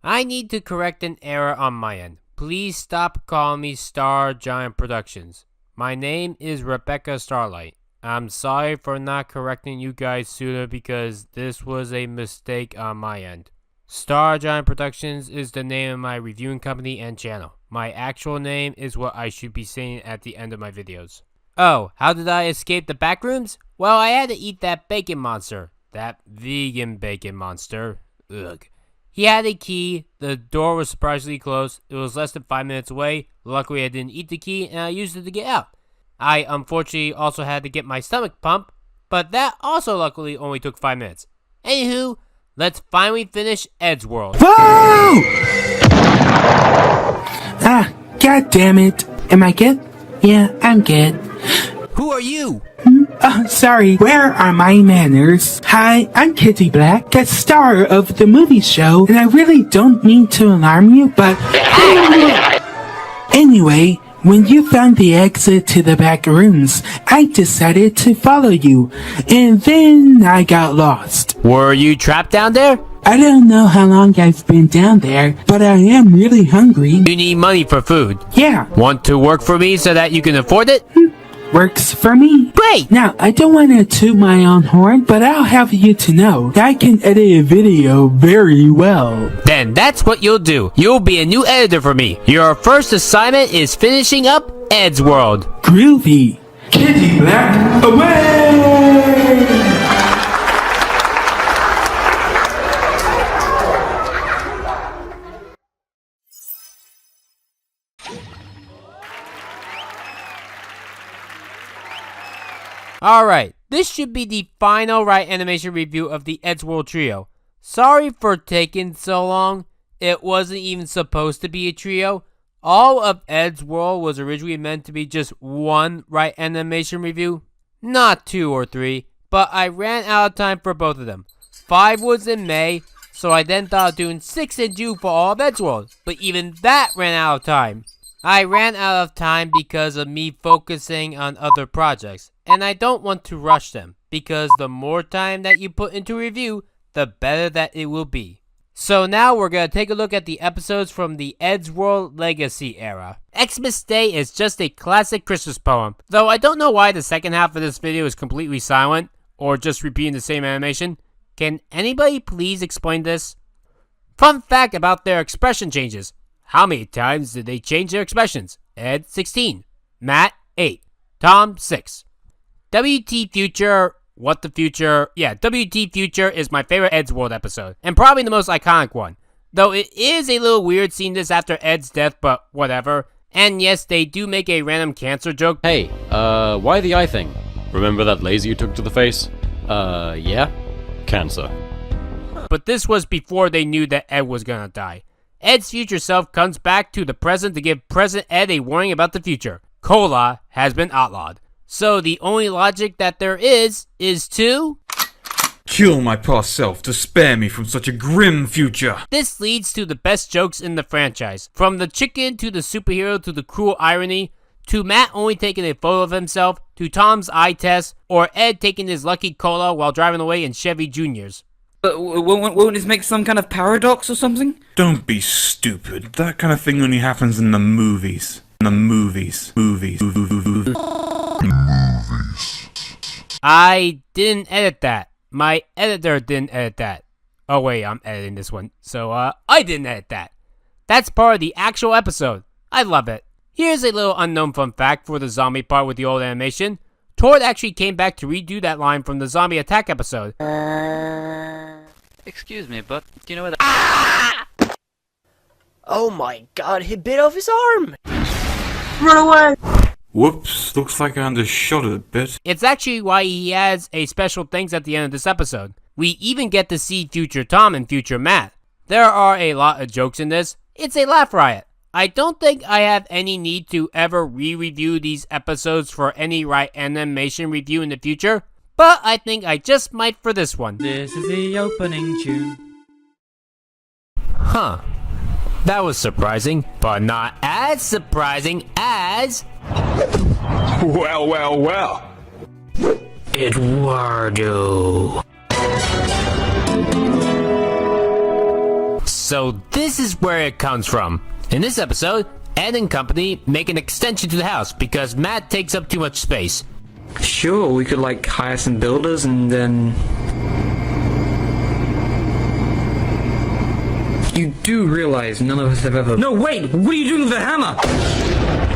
I need to correct an error on my end. Please stop calling me Star Giant Productions. My name is Rebecca Starlight. I'm sorry for not correcting you guys sooner because this was a mistake on my end. Star Giant Productions is the name of my reviewing company and channel. My actual name is what I should be saying at the end of my videos. Oh, how did I escape the back rooms? Well, I had to eat that bacon monster. That vegan bacon monster. Ugh. He had a key, the door was surprisingly close, it was less than 5 minutes away, luckily I didn't eat the key and I used it to get out. I unfortunately also had to get my stomach pumped, but that also luckily only took 5 minutes. Anywho, let's finally finish Eddsworld. Whoa! Ah, god damn it. Am I good? Yeah, I'm good. Who are you? Sorry, where are my manners? Hi, I'm Kitty Black, guest star of the movie show, and I really don't mean to alarm you, but... Anyway, when you found the exit to the back rooms, I decided to follow you, and then I got lost. Were you trapped down there? I don't know how long I've been down there, but I am really hungry. You need money for food. Yeah. Want to work for me so that you can afford it? Works for me. Great! Now, I don't want to toot my own horn, but I'll have you to know that I can edit a video very well. Then that's what you'll do. You'll be a new editor for me. Your first assignment is finishing up Eddsworld. Groovy. Kitty Black, away! Alright, this should be the final Ryanimation review of the Eddsworld trio. Sorry for taking so long. It wasn't even supposed to be a trio. All of Eddsworld was originally meant to be just one Ryanimation review. Not 2 or 3, but I ran out of time for both of them. 5 was in May, so I then thought of doing 6 in June for all of Eddsworld, but even that ran out of time. I ran out of time because of me focusing on other projects, and I don't want to rush them, because the more time that you put into review, the better that it will be. So now we're going to take a look at the episodes from the Eddsworld Legacy era. Xmas Day is just a classic Christmas poem, though I don't know why the second half of this video is completely silent, or just repeating the same animation. Can anybody please explain this? Fun fact about their expression changes. How many times did they change their expressions? Ed, 16. Matt, 8. Tom, 6. WT Future, What the Future? Yeah, WT Future is my favorite Eddsworld episode, and probably the most iconic one. Though it is a little weird seeing this after Ed's death, but whatever. And yes, they do make a random cancer joke. Hey, why the eye thing? Remember that laser you took to the face? Yeah? Cancer. But this was before they knew that Ed was gonna die. Ed's future self comes back to the present to give present Ed a warning about the future. Cola has been outlawed. So the only logic that there is to... kill my past self to spare me from such a grim future. This leads to the best jokes in the franchise. From the chicken to the superhero to the cruel irony, to Matt only taking a photo of himself, to Tom's eye test, or Ed taking his lucky cola while driving away in Chevy Juniors. But won't this make some kind of paradox or something? Don't be stupid. That kind of thing only happens in the movies. In the movies. I didn't edit that. My editor didn't edit that. Oh wait, I'm editing this one. So, I didn't edit that. That's part of the actual episode. I love it. Here's a little unknown fun fact for the zombie part with the old animation. Tord actually came back to redo that line from the zombie attack episode. Excuse me, but do you know where the— Oh my god, he bit off his arm! Run away! Whoops, looks like I undershot it a bit. It's actually why he has a special things at the end of this episode. We even get to see future Tom and future Matt. There are a lot of jokes in this. It's a laugh riot. I don't think I have any need to ever re-review these episodes for any Ryanimation review in the future, but I think I just might for this one. This is the opening tune. Huh. That was surprising, but not as surprising as... Well, well, well. Edwardo. so this is where it comes from. In this episode, Ed and company make an extension to the house because Matt takes up too much space. Sure, we could like hire some builders and then... You do realize none of us have ever... No, wait! What are you doing with the hammer?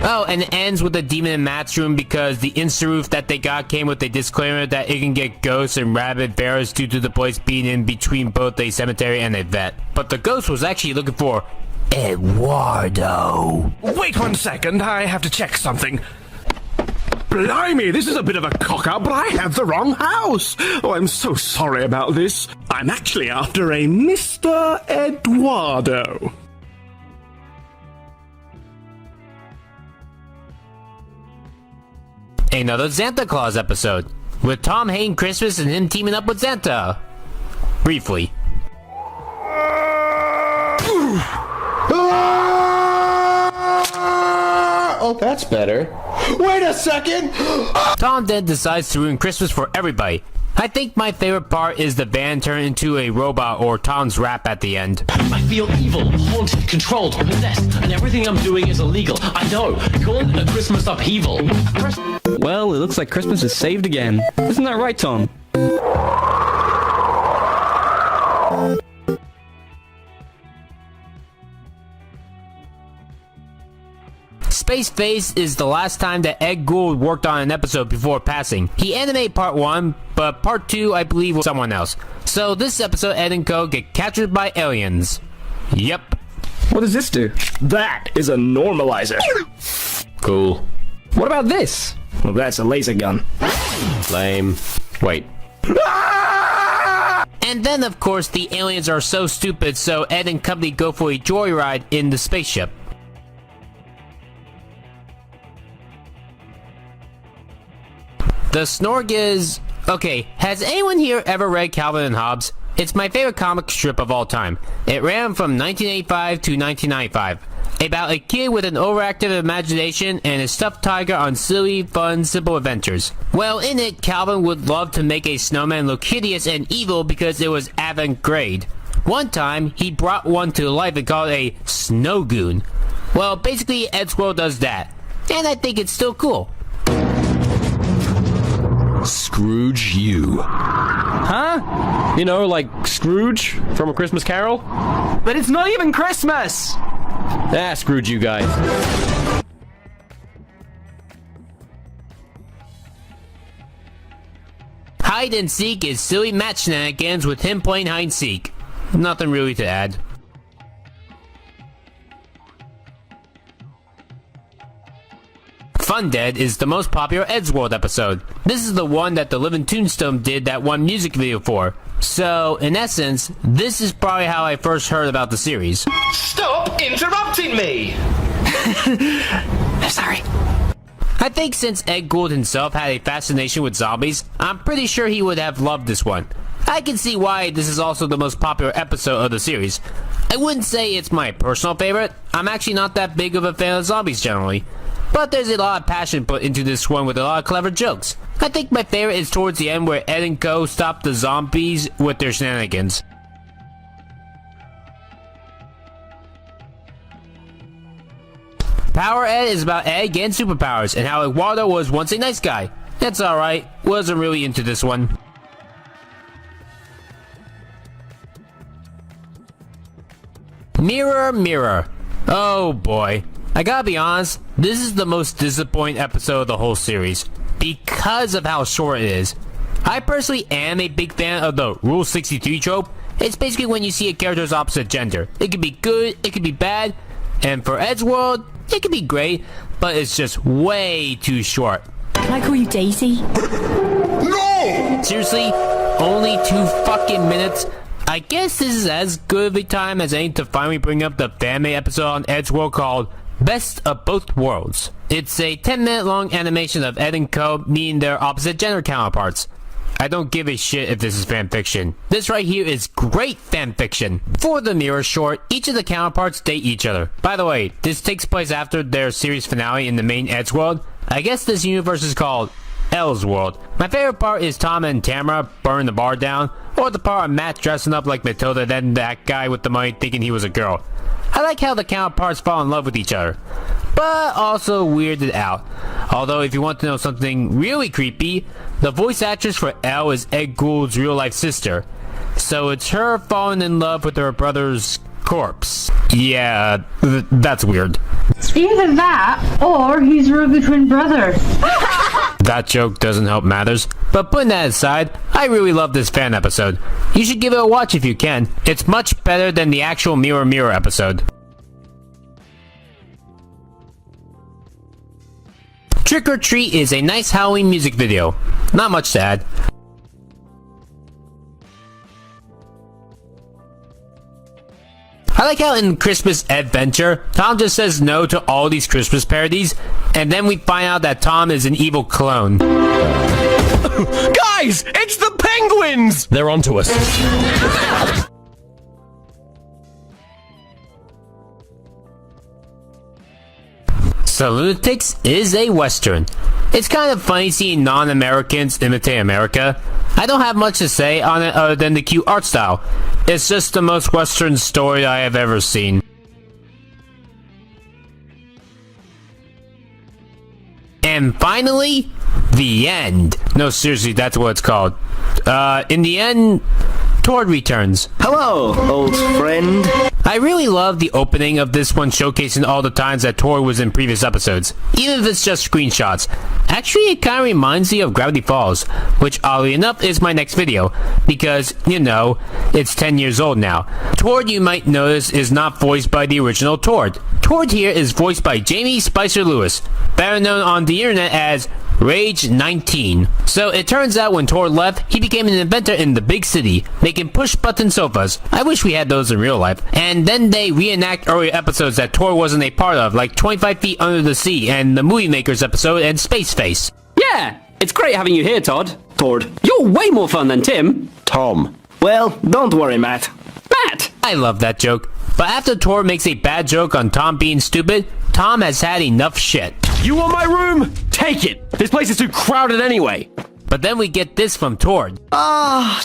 Oh, and it ends with the demon in Matt's room because the insta-roof that they got came with a disclaimer that it can get ghosts and rabid bears due to the place being in between both a cemetery and a vet. But the ghost was actually looking for Eduardo. Wait 1 second, I have to check something. Blimey, this is a bit of a cock-up, but I have the wrong house. Oh, I'm so sorry about this. I'm actually after a Mr. Eduardo. Another Santa Claus episode, with Tom hating Christmas and him teaming up with Santa. Briefly. Oh, that's better. Wait a second! Tom then decides to ruin Christmas for everybody. I think my favorite part is the van turned into a robot or Tom's rap at the end. I feel evil, haunted, controlled, possessed, and everything I'm doing is illegal. I know. Call it a Christmas upheaval. Well, it looks like Christmas is saved again. Isn't that right, Tom? Space Face is the last time that Ed Gould worked on an episode before passing. He animated part 1, but part 2 I believe was someone else. So this episode Ed and Co get captured by aliens. Yep. What does this do? That is a normalizer. Cool. What about this? Well, that's a laser gun. Lame. Wait. And then of course the aliens are so stupid, so Ed and company go for a joyride in the spaceship. The Snorg is... Okay, has anyone here ever read Calvin and Hobbes? It's my favorite comic strip of all time. It ran from 1985 to 1995. About a kid with an overactive imagination and a stuffed tiger on silly, fun, simple adventures. Well, in it, Calvin would love to make a snowman look hideous and evil because it was avant-garde. One time, he brought one to life and called it a snow goon. Well, basically, Eddsworld does that. And I think it's still cool. Scrooge you. Huh? You know, like Scrooge from A Christmas Carol? But it's not even Christmas! Ah, Scrooge you guys. Hide and seek is silly match shenanigans with him playing hide and seek. Nothing really to add. Fun Dead is the most popular Eddsworld episode. This is the one that the Living Tombstone did that one music video for. So, in essence, this is probably how I first heard about the series. Stop interrupting me! I'm sorry. I think since Ed Gould himself had a fascination with zombies, I'm pretty sure he would have loved this one. I can see why this is also the most popular episode of the series. I wouldn't say it's my personal favorite. I'm actually not that big of a fan of zombies generally. But there's a lot of passion put into this one with a lot of clever jokes. I think my favorite is towards the end where Ed and Co stop the zombies with their shenanigans. Power Ed is about Ed getting superpowers and how Eduardo was once a nice guy. That's alright, wasn't really into this one. Mirror, Mirror. Oh boy. I gotta be honest, this is the most disappointing episode of the whole series, because of how short it is. I personally am a big fan of the Rule 63 trope. It's basically when you see a character's opposite gender. It could be good, it could be bad, and for Eddsworld, it could be great, but it's just way too short. Can I call you Daisy? No! Seriously? Only 2 fucking minutes? I guess this is as good of a time as any to finally bring up the fan-made episode on Eddsworld called Best of Both Worlds. It's a 10-minute long animation of Ed and Co meeting their opposite gender counterparts. I don't give a shit if this is fanfiction. This right here is great fanfiction. For the Mirror short, each of the counterparts date each other. By the way, this takes place after their series finale in the main Eddsworld. I guess this universe is called Eddsworld. My favorite part is Tom and Tamara burn the bar down, or the part of Matt dressing up like Matilda, then that guy with the money thinking he was a girl. I like how the counterparts fall in love with each other, but also weirded out. Although if you want to know something really creepy, the voice actress for Elle is Ed Gould's real-life sister. So it's her falling in love with her brother's corpse. Yeah, that's weird. Either that, or he's a ruby twin brother. That joke doesn't help matters. But putting that aside, I really love this fan episode. You should give it a watch if you can. It's much better than the actual Mirror Mirror episode. Trick or Treat is a nice Halloween music video. Not much to add. I like how in Christmas Adventure, Tom just says no to all these Christmas parodies, and then we find out that Tom is an evil clone. Guys, it's the penguins! They're onto us. So Lunatics is a Western. It's kind of funny seeing non-Americans imitate America. I don't have much to say on it other than the cute art style. It's just the most Western story I have ever seen. And finally, the end. No, seriously, that's what it's called. In the end, Tord returns. Hello, old friend. I really love the opening of this one, showcasing all the times that Tord was in previous episodes, even if it's just screenshots. Actually, it kind of reminds me of Gravity Falls, which oddly enough is my next video, because, you know, it's 10 years old now. Tord, you might notice, is not voiced by the original Tord. Tord here is voiced by Jamie Spicer Lewis, better known on the internet as Rage 19. So it turns out when Tord left, he became an inventor in the big city, making push-button sofas. I wish we had those in real life. And then they reenact earlier episodes that Tord wasn't a part of, like 25 Feet Under the Sea and the Movie Makers episode and Space Face. Yeah, it's great having you here, Tord. You're way more fun than Tim. Tom. Well, don't worry, Matt. Matt! I love that joke. But after Tord makes a bad joke on Tom being stupid, Tom has had enough shit. You want my room? Take it. This place is too crowded anyway. But then we get this from Tord.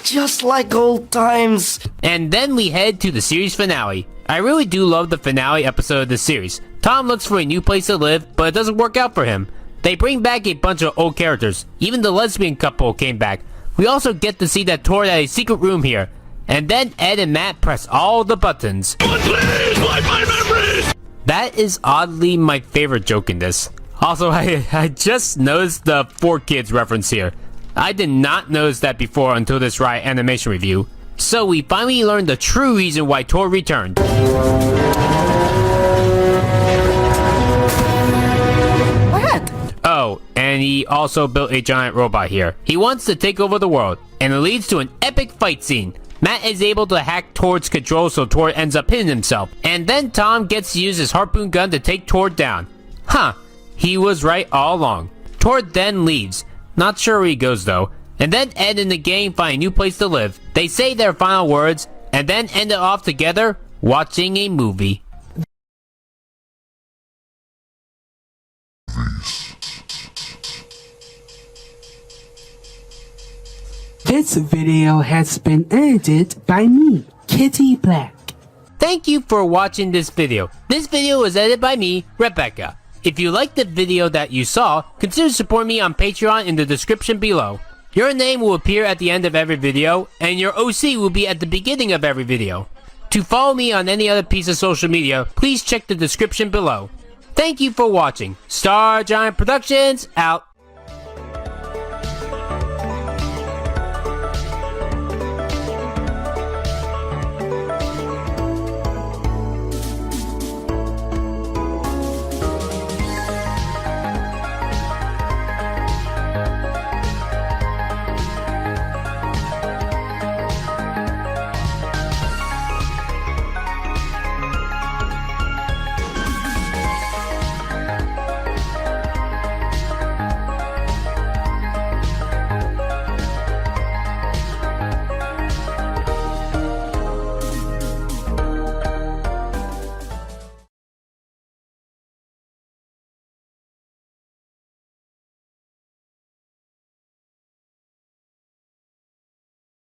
Just like old times. And then we head to the series finale. I really do love the finale episode of this series. Tom looks for a new place to live, but it doesn't work out for him. They bring back a bunch of old characters. Even the lesbian couple came back. We also get to see that Tord had a secret room here. And then Ed and Matt press all the buttons. But please, wipe my memories! That is oddly my favorite joke in this. Also, I just noticed the 4Kids reference here. I did not notice that before until this Ryanimation review. So we finally learned the true reason why Tord returned. What? Oh, and he also built a giant robot here. He wants to take over the world, and it leads to an epic fight scene. Matt is able to hack Tord's control so Tord ends up hitting himself. And then Tom gets to use his harpoon gun to take Tord down. Huh, he was right all along. Tord then leaves. Not sure where he goes though. And then Ed and the gang find a new place to live. They say their final words, and then end it off together watching a movie. This video has been edited by me, Kitty Black. Thank you for watching this video. This video was edited by me, Rebecca. If you liked the video that you saw, consider supporting me on Patreon in the description below. Your name will appear at the end of every video, and your OC will be at the beginning of every video. To follow me on any other piece of social media, please check the description below. Thank you for watching. Star Giant Productions, out.